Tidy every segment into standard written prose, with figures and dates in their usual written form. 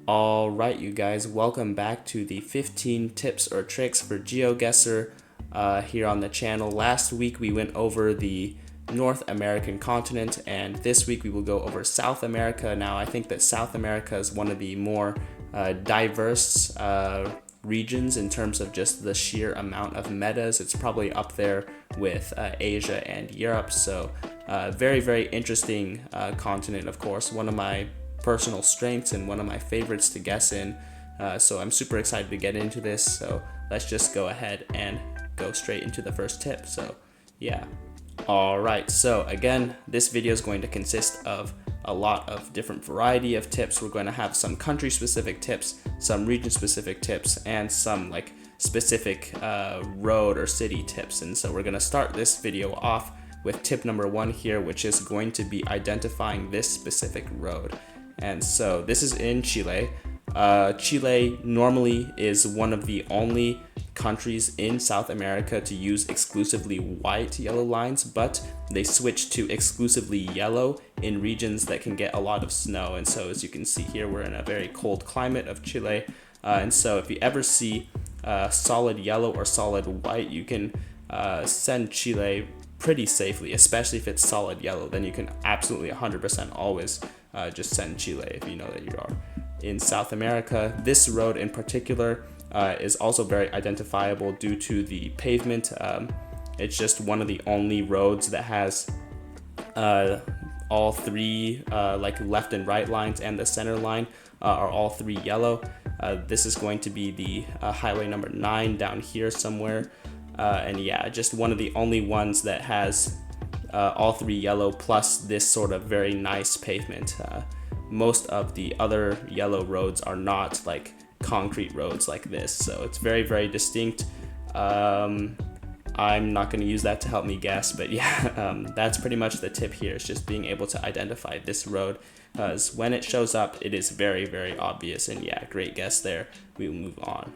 All right, you guys, welcome back to the 15 tips or tricks for Geoguessr here on the channel. Last week we went over the North American continent, and this week we will go over South America. Now, I think that South America is one of the more diverse regions in terms of just the sheer amount of metas. It's probably up there with Asia and Europe, so very, very interesting continent, of course. One of my personal strengths and one of my favorites to guess in, so I'm super excited to get into this. So let's just go ahead and go straight into the first tip. So yeah. Alright, so again, this video is going to consist of a lot of different variety of tips. We're going to have some country specific tips, some region specific tips, and some like specific road or city tips. And so we're going to start this video off with tip number 1 here, which is going to be identifying this specific road. And so this is in Chile. Chile normally is one of the only countries in South America to use exclusively white yellow lines, but they switched to exclusively yellow in regions that can get a lot of snow. And so as you can see here, we're in a very cold climate of Chile. And so if you ever see solid yellow or solid white, you can send Chile pretty safely, especially if it's solid yellow. Then you can absolutely 100% always just send Chile if you know that you are in South America. This road in particular is also very identifiable due to the pavement. It's just one of the only roads that has all three like left and right lines, and the center line are all three yellow. This is going to be the highway number 9 down here somewhere. And yeah, just one of the only ones that has all three yellow plus this sort of very nice pavement. Most of the other yellow roads are not like concrete roads like this, so it's very, very distinct. I'm not going to use that to help me guess, but yeah, that's pretty much the tip here. It's just being able to identify this road, because when it shows up, it is very, very obvious. And yeah, great guess there. We will move on.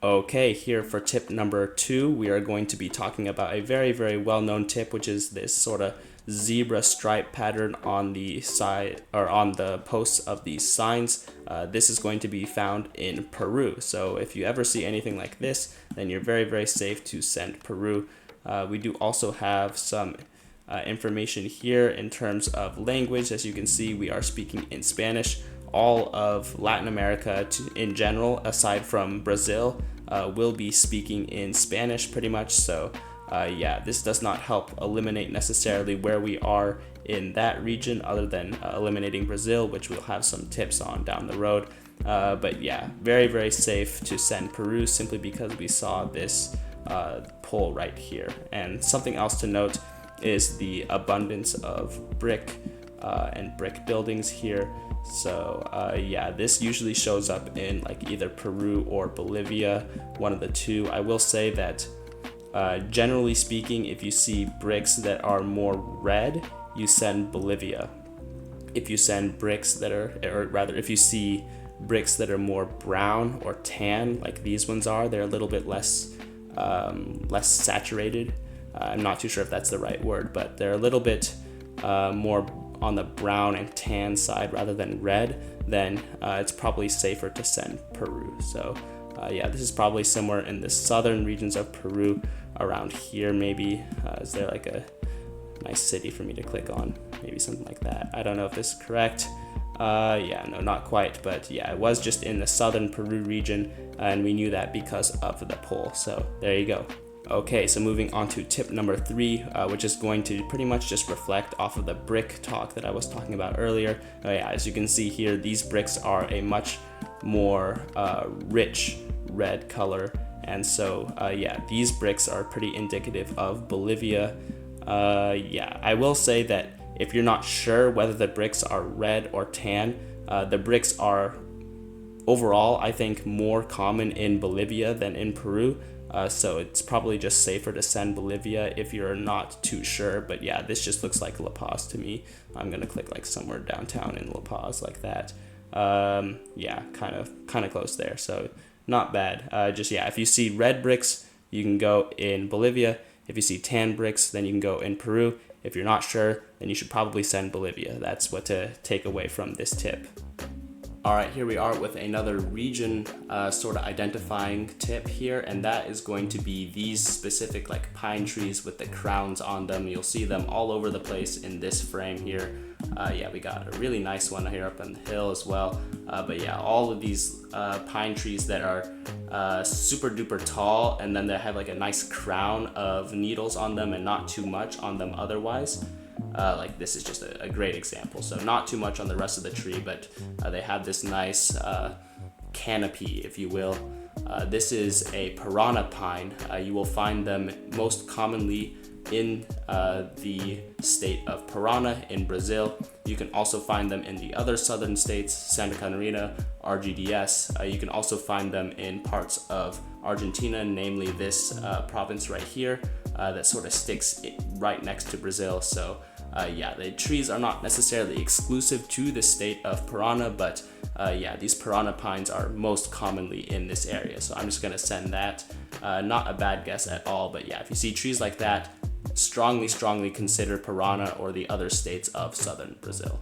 Okay, here for tip number 2, we are going to be talking about a very, very well-known tip, which is this sort of zebra stripe pattern on the side or on the posts of these signs. This is going to be found in Peru. So if you ever see anything like this, then you're very, very safe to send Peru. We do also have some information here in terms of language. As you can see, we are speaking in Spanish. All of Latin America in general, aside from Brazil, will be speaking in Spanish pretty much. So yeah, this does not help eliminate necessarily where we are in that region, other than eliminating Brazil, which we'll have some tips on down the road. But yeah, very, very safe to send Peru, simply because we saw this pole right here. And something else to note is the abundance of brick and brick buildings here. So yeah, this usually shows up in like either Peru or Bolivia, one of the two. I will say that generally speaking, if you see bricks that are more red, you send Bolivia. If you send bricks that are, or rather, if you see bricks that are more brown or tan, like these ones are, they're a little bit less saturated. I'm not too sure if that's the right word, but they're a little bit more on the brown and tan side rather than red, then it's probably safer to send Peru. So yeah, this is probably somewhere in the southern regions of Peru, around here maybe. Is there like a nice city for me to click on? Maybe something like that. I don't know if this is correct. Yeah, no, not quite, but yeah, it was just in the southern Peru region, and we knew that because of the pole. So there you go. Okay, so moving on to tip number 3, which is going to pretty much just reflect off of the brick talk that I was talking about earlier. Yeah, as you can see here, these bricks are a much more rich red color. And so, yeah, these bricks are pretty indicative of Bolivia. Yeah, I will say that if you're not sure whether the bricks are red or tan, the bricks are overall, I think, more common in Bolivia than in Peru. So it's probably just safer to send Bolivia if you're not too sure. But yeah, this just looks like La Paz to me. I'm gonna click like somewhere downtown in La Paz like that. Yeah, kind of close there. So not bad. Just yeah, if you see red bricks, you can go in Bolivia. If you see tan bricks, then you can go in Peru. If you're not sure, then you should probably send Bolivia. That's what to take away from this tip. All right, here we are with another region sort of identifying tip here, and that is going to be these specific like pine trees with the crowns on them. You'll see them all over the place in this frame here. Yeah, we got a really nice one here up on the hill as well. But yeah, all of these pine trees that are super duper tall, and then they have like a nice crown of needles on them and not too much on them otherwise. Like this is just a great example. So not too much on the rest of the tree, but they have this nice canopy, if you will. This is a Parana pine. You will find them most commonly in the state of Parana in Brazil. You can also find them in the other southern states, Santa Catarina, RGDS. You can also find them in parts of Argentina, namely this province right here that sort of sticks right next to Brazil. So yeah, the trees are not necessarily exclusive to the state of Parana, but yeah, these Parana pines are most commonly in this area. So I'm just gonna send that. Not a bad guess at all, but yeah, if you see trees like that, strongly consider Parana or the other states of southern Brazil.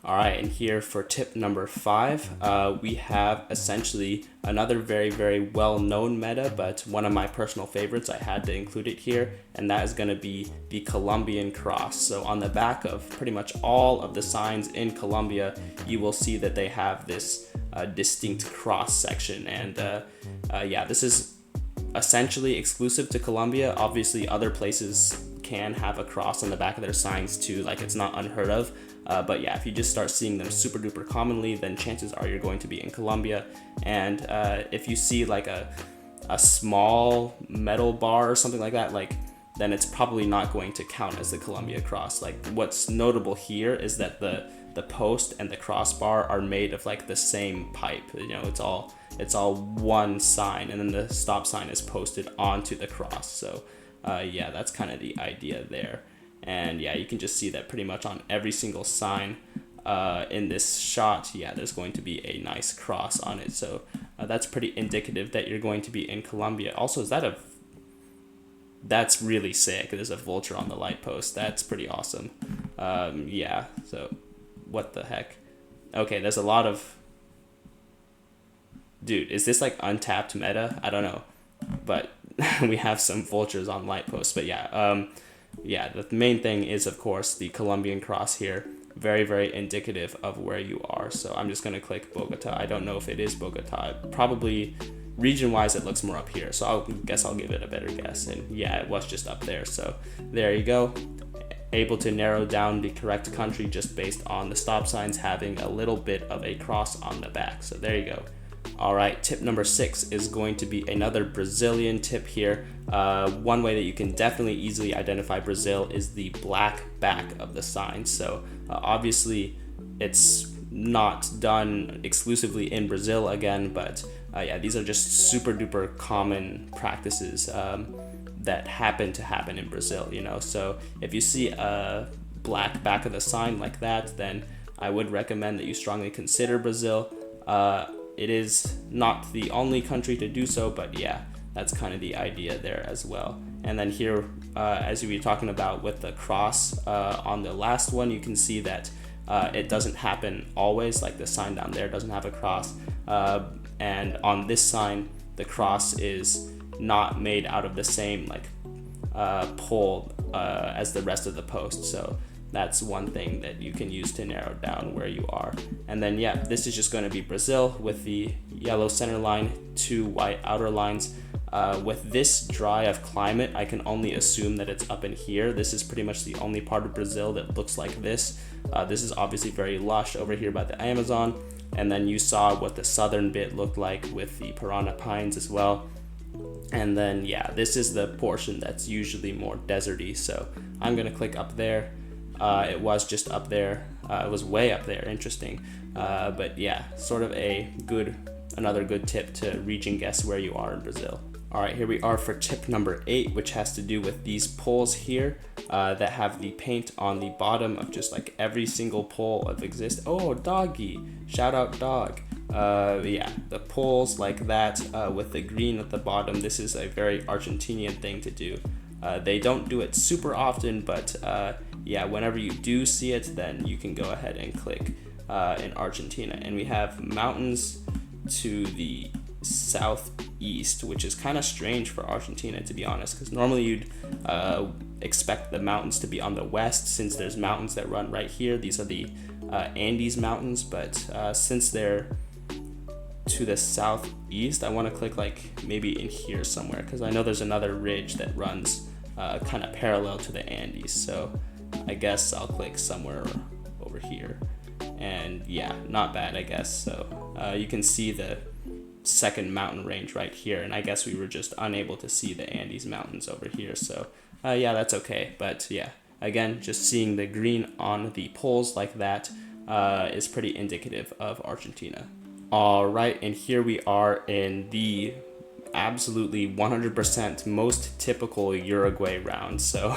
All right, and here for tip number 5, we have essentially another very well-known meta, but one of my personal favorites. I had to include it here, and that is going to be the Colombian cross. So on the back of pretty much all of the signs in Colombia, you will see that they have this distinct cross section, and yeah, this is essentially exclusive to Colombia. Obviously, other places can have a cross on the back of their signs too, like it's not unheard of. But yeah, if you just start seeing them super duper commonly, then chances are you're going to be in Colombia. And if you see like a small metal bar or something like that, like then it's probably not going to count as the Colombia cross. Like what's notable here is that the post and the crossbar are made of like the same pipe. You know, it's all one sign, and then the stop sign is posted onto the cross. So yeah, that's kind of the idea there. And yeah, you can just see that pretty much on every single sign in this shot. Yeah, there's going to be a nice cross on it. So that's pretty indicative that you're going to be in Colombia. Also, that's really sick. There's a vulture on the light post. That's pretty awesome. Yeah, so what the heck? Okay, there's a lot of... Dude, is this like untapped meta? I don't know. But we have some vultures on light posts. But yeah, yeah, the main thing is, of course, the Colombian cross here. Very indicative of where you are. So I'm just going to click Bogota. I don't know if it is Bogota. Probably region-wise, it looks more up here. So I guess I'll give it a better guess. And yeah, it was just up there. So there you go. Able to narrow down the correct country just based on the stop signs having a little bit of a cross on the back. So there you go. All right, tip number 6 is going to be another Brazilian tip here. One way that you can definitely easily identify Brazil is the black back of the sign. So obviously it's not done exclusively in Brazil again, but yeah, these are just super duper common practices that happen in Brazil, you know. So if you see a black back of the sign like that, then I would recommend that you strongly consider Brazil. It is not the only country to do so, but yeah, that's kind of the idea there as well. And then here, as we were talking about with the cross on the last one, you can see that it doesn't happen always. Like the sign down there doesn't have a cross, and on this sign, the cross is not made out of the same like pole as the rest of the post. So that's one thing that you can use to narrow down where you are. And then yeah, this is just going to be Brazil with the yellow center line, 2 white outer lines. With this dry of climate, I can only assume that it's up in here. This is pretty much the only part of Brazil that looks like this. This is obviously very lush over here by the Amazon. And then you saw what the southern bit looked like with the Parana pines as well. And then yeah, this is the portion that's usually more deserty. So I'm going to click up there. It was just up there. It was way up there. Interesting. But yeah, sort of another good tip to region guess where you are in Brazil. All right, here we are for tip number 8, which has to do with these poles here that have the paint on the bottom of just like every single pole of exist. Oh, doggy! Shout out dog. Yeah, the poles like that with the green at the bottom. This is a very Argentinian thing to do. They don't do it super often, but yeah, whenever you do see it, then you can go ahead and click in Argentina. And we have mountains to the southeast, which is kind of strange for Argentina, to be honest, because normally you'd expect the mountains to be on the west, since there's mountains that run right here. These are the Andes Mountains, but since they're to the southeast, I want to click like maybe in here somewhere, because I know there's another ridge that runs kind of parallel to the Andes. So I guess I'll click somewhere over here, and yeah, not bad, I guess. So you can see the second mountain range right here, and I guess we were just unable to see the Andes Mountains over here. So yeah, that's okay. But yeah, again, just seeing the green on the poles like that is pretty indicative of Argentina. All right, and here we are in the absolutely 100% most typical Uruguay round. So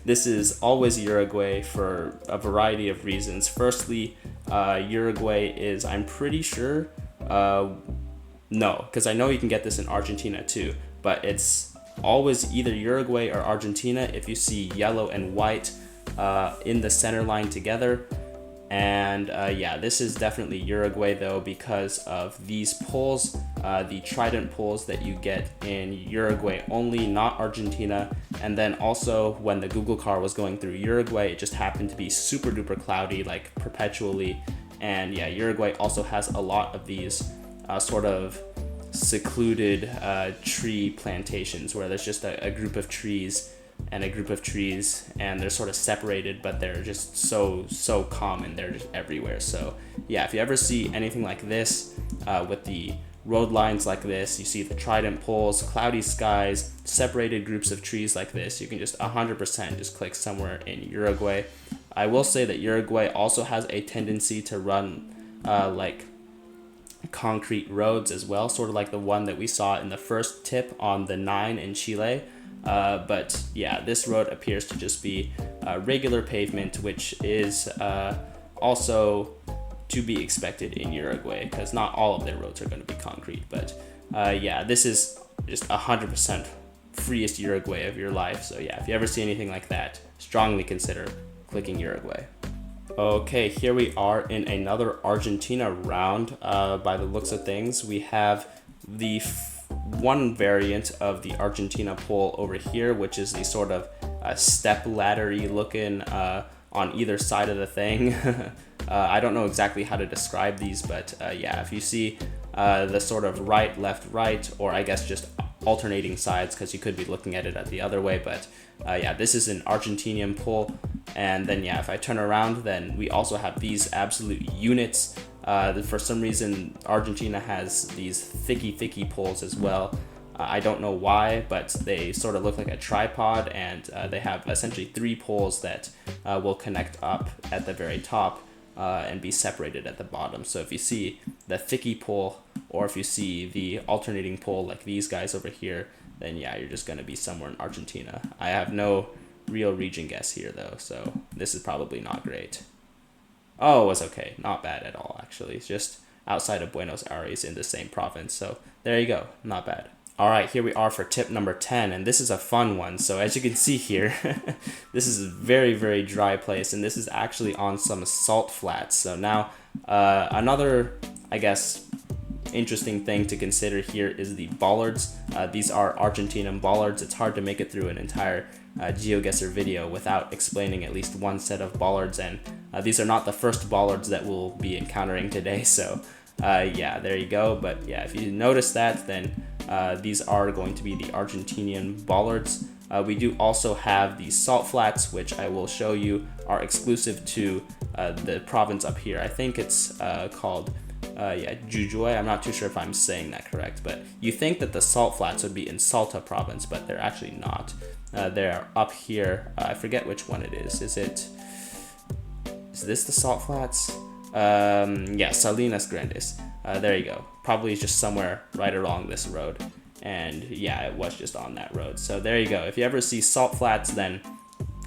this is always Uruguay for a variety of reasons. Firstly, Uruguay is, I'm pretty sure, no, because I know you can get this in Argentina too, but it's always either Uruguay or Argentina if you see yellow and white in the center line together. And yeah, this is definitely Uruguay though, because of these poles, the trident poles that you get in Uruguay only, not Argentina. And then also when the Google car was going through Uruguay, it just happened to be super duper cloudy, like perpetually. And yeah, Uruguay also has a lot of these sort of secluded tree plantations where there's just a group of trees and a group of trees, and they're sort of separated, but they're just so common. They're just everywhere. So yeah, if you ever see anything like this with the road lines like this, you see the trident poles, cloudy skies, separated groups of trees like this, you can just 100% just click somewhere in Uruguay. I will say that Uruguay also has a tendency to run like concrete roads as well, sort of like the one that we saw in the first tip on the 9 in Chile. But yeah, this road appears to just be regular pavement, which is also to be expected in Uruguay, because not all of their roads are going to be concrete. But yeah, this is just 100% freest Uruguay of your life. So yeah, if you ever see anything like that, strongly consider clicking Uruguay. Okay, here we are in another Argentina round. By the looks of things, we have the one variant of the Argentina pole over here, which is the sort of step laddery looking on either side of the thing. I don't know exactly how to describe these, but yeah, if you see the sort of right, left, right, or I guess just alternating sides, because you could be looking at it the other way, but yeah, this is an Argentinian pole. And then yeah, if I turn around, then we also have these absolute units. For some reason, Argentina has these thicky poles as well. I don't know why, but they sort of look like a tripod, and they have essentially 3 poles that will connect up at the very top and be separated at the bottom. So if you see the thicky pole, or if you see the alternating pole like these guys over here, then yeah, you're just going to be somewhere in Argentina. I have no real region guess here though, so this is probably not great. Oh, it was okay. Not bad at all, actually. It's just outside of Buenos Aires in the same province. So there you go. Not bad. All right, here we are for tip number 10, and this is a fun one. So as you can see here, this is a very, very dry place, and this is actually on some salt flats. So now another, I guess, interesting thing to consider here is the bollards. These are Argentinian bollards. It's hard to make it through an entire Geoguessr video without explaining at least one set of bollards, and these are not the first bollards that we'll be encountering today. So yeah, there you go. But yeah, if you notice that, then these are going to be the Argentinian bollards. We do also have the salt flats, which I will show you are exclusive to the province up here. I think it's called yeah, Jujuy. I'm not too sure if I'm saying that correct, but you think that the salt flats would be in Salta province, but they're actually not. They're up here. I forget which one it is. Is this the salt flats? Yeah, Salinas Grandes. There you go. Probably just somewhere right along this road. And yeah, it was just on that road. So there you go. If you ever see salt flats, then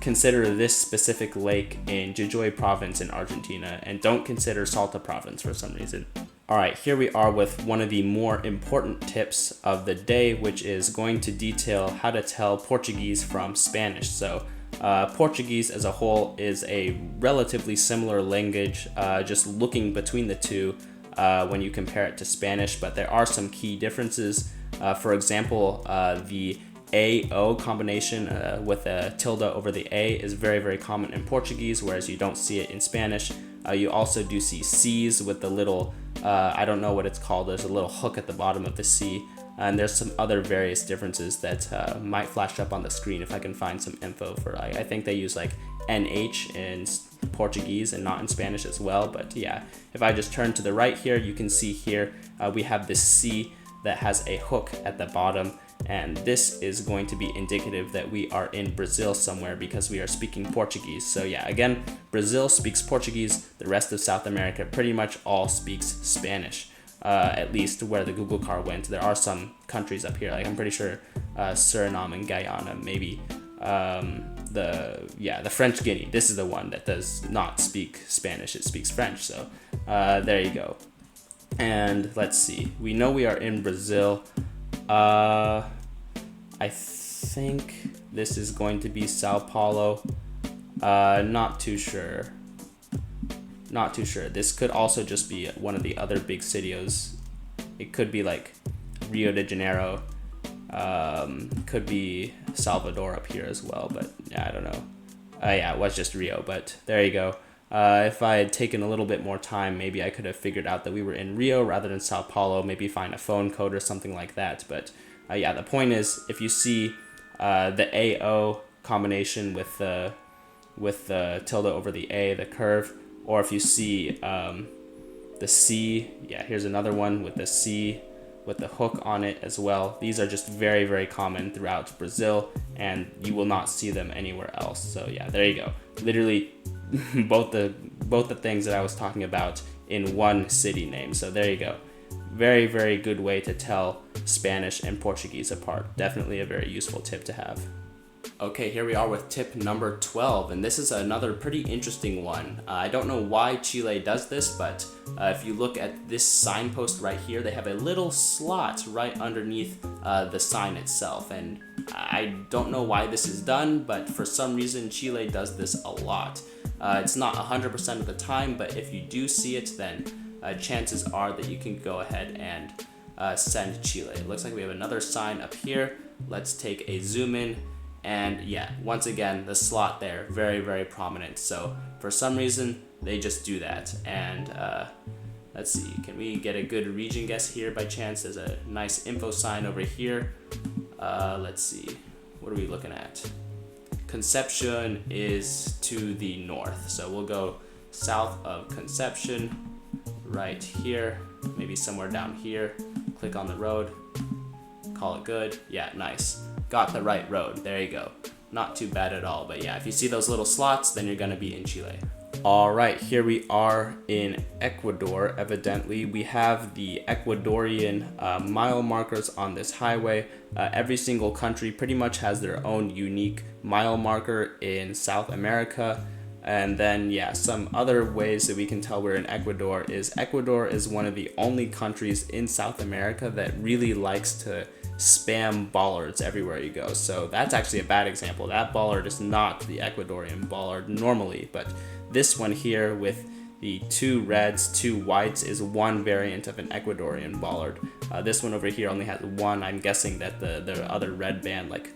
consider this specific lake in Jujuy province in Argentina, and don't consider Salta province for some reason. All right, here we are with one of the more important tips of the day, which is going to detail how to tell Portuguese from Spanish. So Portuguese as a whole is a relatively similar language, just looking between the two when you compare it to Spanish, but there are some key differences. For example, the AO combination with a tilde over the A is very, very common in Portuguese, whereas you don't see it in Spanish. You also do see C's with the little, I don't know what it's called, there's a little hook at the bottom of the C. And there's some other various differences that might flash up on the screen if I can find some info for, I think they use like NH in Portuguese and not in Spanish as well. But yeah, if I just turn to the right here, you can see here we have this C that has a hook at the bottom. And this is going to be indicative that we are in Brazil somewhere because we are speaking Portuguese. So yeah, again, Brazil speaks Portuguese. The rest of South America pretty much all speaks Spanish. At least where the Google car went. There are some countries up here, like I'm pretty sure Suriname and Guyana, maybe the French Guiana. This is the one that does not speak Spanish, it speaks French. So there you go. And let's see, we know we are in Brazil. I think this is going to be Sao Paulo. Not too sure. This could also just be one of the other big cities. It could be like Rio de Janeiro. Could be Salvador up here as well, but yeah, I don't know. Yeah, it was just Rio, but there you go. If I had taken a little bit more time, maybe I could have figured out that we were in Rio rather than Sao Paulo, maybe find a phone code or something like that. But yeah, the point is, if you see the AO combination with the tilde over the A, the curve, or if you see the C, yeah, here's another one with the C with the hook on it as well. These are just very, very common throughout Brazil, and you will not see them anywhere else. So yeah, there you go. Literally both the things that I was talking about in one city name. So there you go. Very, very good way to tell Spanish and Portuguese apart. Definitely a very useful tip to have. Okay, here we are with tip number 12, and this is another pretty interesting one. I don't know why Chile does this, but if you look at this signpost right here, they have a little slot right underneath the sign itself, and I don't know why this is done, but for some reason Chile does this a lot. It's not 100% of the time, but if you do see it, then chances are that you can go ahead and send Chile. It looks like we have another sign up here. Let's take a zoom in. And yeah, once again, the slot there, very, very prominent. So for some reason, they just do that. And let's see, can we get a good region guess here by chance? There's a nice info sign over here. Let's see, what are we looking at? Concepcion is to the north. So we'll go south of Concepcion, right here, maybe somewhere down here. Click on the road, call it good. Yeah, nice. Got the right road. There you go. Not too bad at all. But yeah, if you see those little slots, then you're going to be in Chile. All right, here we are in Ecuador. Evidently, we have the Ecuadorian mile markers on this highway. Every single country pretty much has their own unique mile marker in South America. And then, yeah, some other ways that we can tell we're in Ecuador is one of the only countries in South America that really likes to spam bollards everywhere you go. So that's actually a bad example. That bollard is not the Ecuadorian bollard normally, but this one here with the 2 reds, 2 whites is one variant of an Ecuadorian bollard. This one over here only has 1. I'm guessing that the other red band like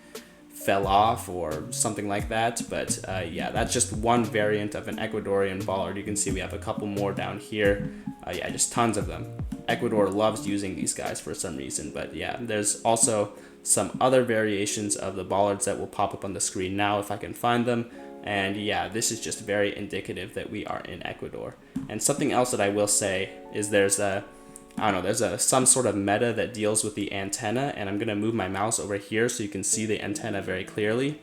fell off or something like that, but yeah, that's just one variant of an Ecuadorian bollard. You can see we have a couple more down here. Yeah, just tons of them. Ecuador loves using these guys for some reason, but yeah, there's also some other variations of the bollards that will pop up on the screen now if I can find them. And yeah, this is just very indicative that we are in Ecuador. And something else that I will say is there's some sort of meta that deals with the antenna, and I'm gonna move my mouse over here so you can see the antenna very clearly.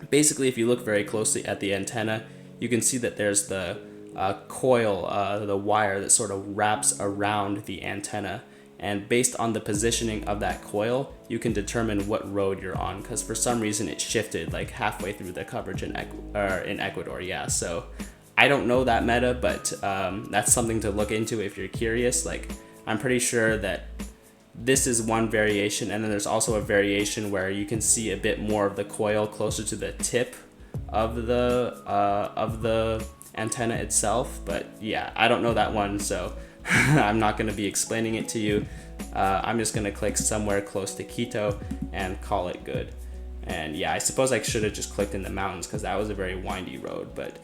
Basically, if you look very closely at the antenna, you can see that there's the coil, the wire that sort of wraps around the antenna. And based on the positioning of that coil, you can determine what road you're on, because for some reason it shifted like halfway through the coverage in Ecuador. Yeah, so I don't know that meta, but that's something to look into if you're curious. Like, I'm pretty sure that this is one variation, and then there's also a variation where you can see a bit more of the coil closer to the tip of the antenna itself. But yeah, I don't know that one, so I'm not going to be explaining it to you. I'm just going to click somewhere close to Quito and call it good. And yeah, I suppose I should have just clicked in the mountains because that was a very windy road. But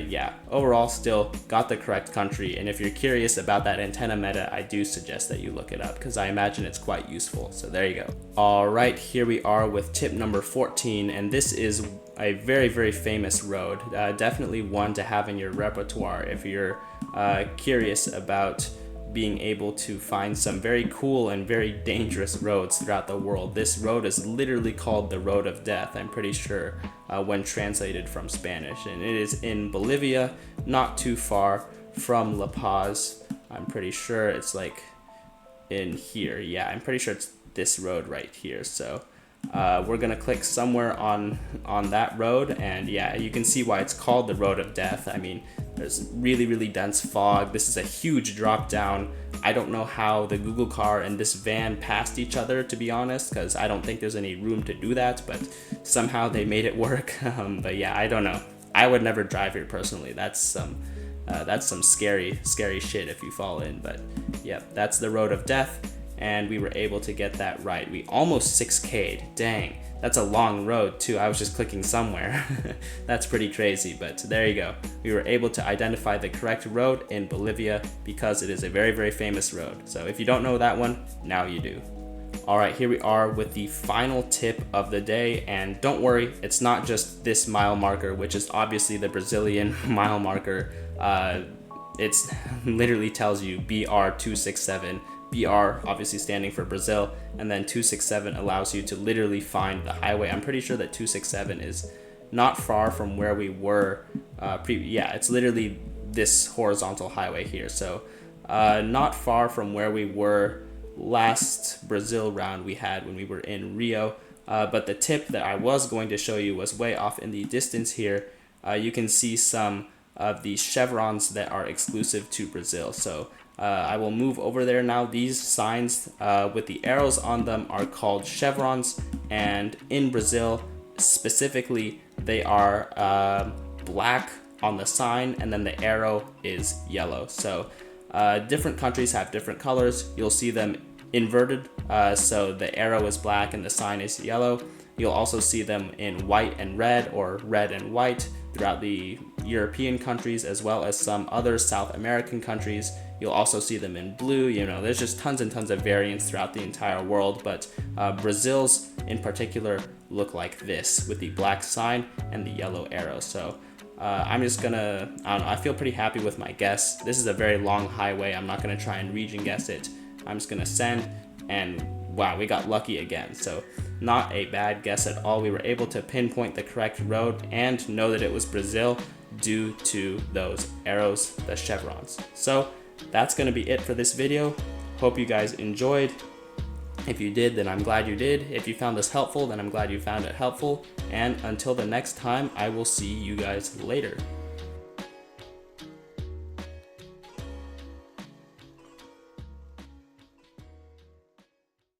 yeah, overall still got the correct country. And if you're curious about that antenna meta, I do suggest that you look it up because I imagine it's quite useful. So there you go. All right, here we are with tip number 14. And this is a very, very famous road. Definitely one to have in your repertoire if you're curious about being able to find some very cool and very dangerous roads throughout the world. This road is literally called the Road of Death, I'm pretty sure, when translated from Spanish. And it is in Bolivia, not too far from La Paz. I'm pretty sure it's like in here. Yeah, I'm pretty sure it's this road right here. So we're gonna click somewhere on that road, and yeah, you can see why it's called the Road of Death. I mean, there's really, really dense fog. This is a huge drop down. I don't know how the Google car and this van passed each other, to be honest, because I don't think there's any room to do that, but somehow they made it work. But yeah, I don't know. I would never drive here personally. That's some scary shit if you fall in. But yeah, that's the Road of Death, and we were able to get that right. We almost 6K'd. Dang. That's a long road too. I was just clicking somewhere. That's pretty crazy, but there you go. We were able to identify the correct road in Bolivia because it is a very, very famous road. So if you don't know that one, now you do. All right, here we are with the final tip of the day, and don't worry, it's not just this mile marker, which is obviously the Brazilian mile marker. It's literally tells you BR267. BR obviously standing for Brazil, and then 267 allows you to literally find the highway. I'm pretty sure that 267 is not far from where we were. Yeah, it's literally this horizontal highway here. So not far from where we were last Brazil round we had when we were in Rio. But the tip that I was going to show you was way off in the distance here. You can see some of the chevrons that are exclusive to Brazil. So I will move over there now. These signs with the arrows on them are called chevrons, and in Brazil specifically they are black on the sign, and then the arrow is yellow. So different countries have different colors. You'll see them inverted, so the arrow is black and the sign is yellow. You'll also see them in white and red, or red and white, throughout the European countries as well as some other South American countries. You'll also see them in blue. You know, there's just tons and tons of variants throughout the entire world, but Brazil's in particular look like this with the black sign and the yellow arrow. So I'm just gonna, I don't know, I feel pretty happy with my guess. This is a very long highway. I'm not gonna try and region guess it. I'm just gonna send, and wow, we got lucky again. So not a bad guess at all. We were able to pinpoint the correct road and know that it was Brazil due to those arrows, the chevrons. So that's going to be it for this video. Hope you guys enjoyed. If you did, then I'm glad you did. If you found this helpful, then I'm glad you found it helpful. And until the next time, I will see you guys later.